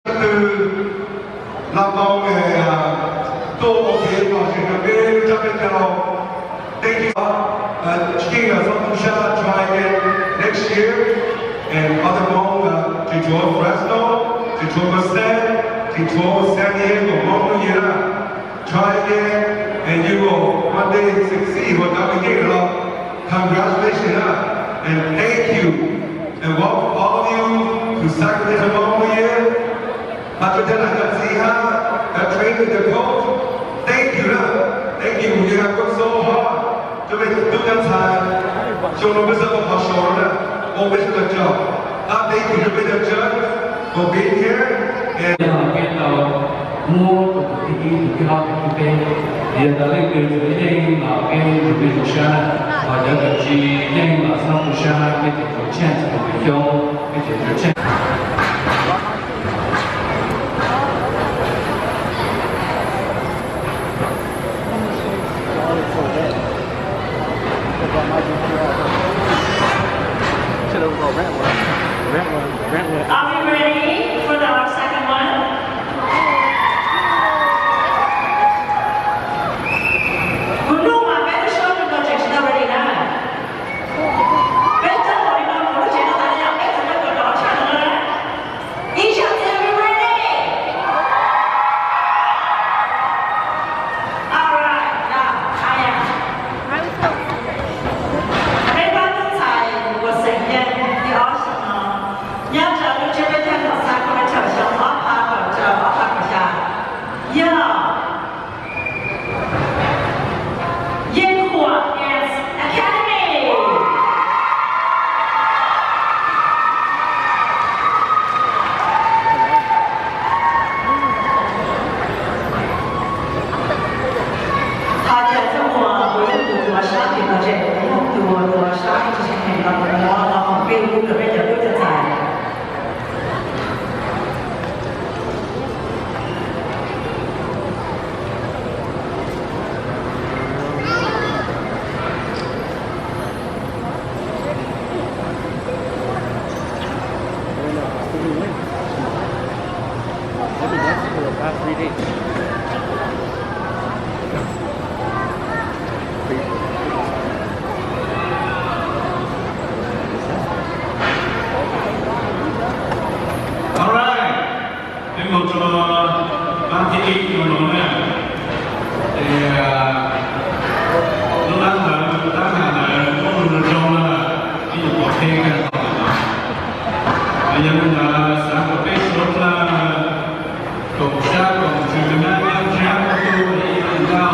từ làm công nghề tô một phía vào sự đặc biệt cho bên chào thank you King of Function try again next year and other mong to join Fresno to join Merced to join San Diego mong như là try again and you will one day succeed what I'm getting congratulations and thank you and welcome all of you to Sacramento Mong year mà chúng ta là gặp gì ha đã train the coach thank you you have worked so hard cho mình chúng ta xài cho nó bây giờ có khó sổ đó always good job thank you cho bây giờ judge for being here and cái tàu mua của cái học cái hiện tại cái cái mà cái cái hồ sơ và giờ cái gì nhưng mà sau hồ sơ cái cái chuyện cái kiểu cái chuyện Are we ready for our second one? Who knew my better show the project is already done? Better for you know what you know that I'm better than the dog channel. Each of them are ready. All right, now I am. Cái ban thứ hai của sự kiện thì ở nhớ chờ được chơi với thân học sinh có thể trở xuống ốp hạ và chờ ốp hạ của cha. Yên của Dance Academy. Họ chờ cho mùa với mùa sáng thì nó sẽ từ mùa sáng thì sẽ thành là mùa học viên cũng được bây giờ bước chân dài. alright đến một cho ban thị y của nó này thì lúc đó là ta là có một trong là ví dụ có thêm cái bây giờ là sáng của cái số là cộng gia cộng trừ nga nhân trang của tôi để làm sao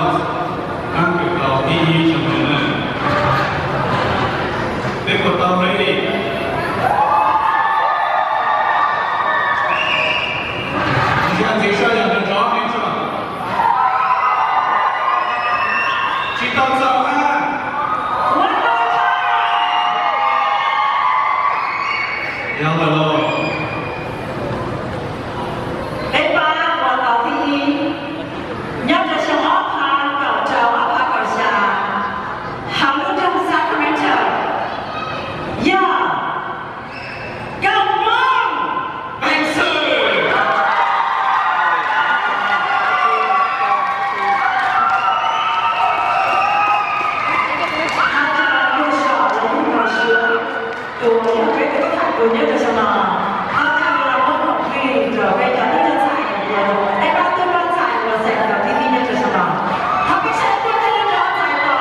ăn được đầu thị y cho mình này để của tao đấy đi你说有的着没错，去到早安。要了喽。Đến ba của tàu thi nhớ cho sông ốc hà cậu chờ ốc hà cậu xà hàng lưu trong Sacramento. Come on! Thanks sir. Tôi nhớ được xong rồi. Họ theo là một học viên trở về cho tới chân dài của em ba tôi ban dài của sẽ là thi nhớ được xong rồi. Họ biết sẽ tôi thấy nó dài của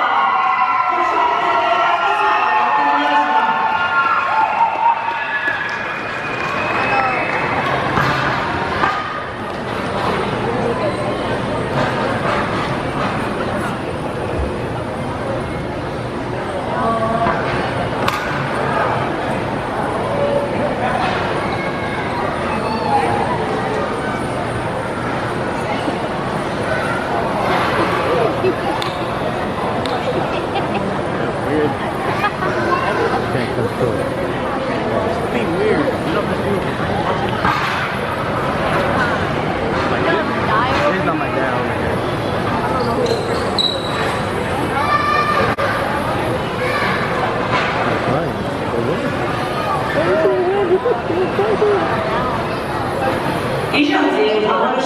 tôi sống theo cái ban dài của thi nhớ được xong rồi. 以上节目讨论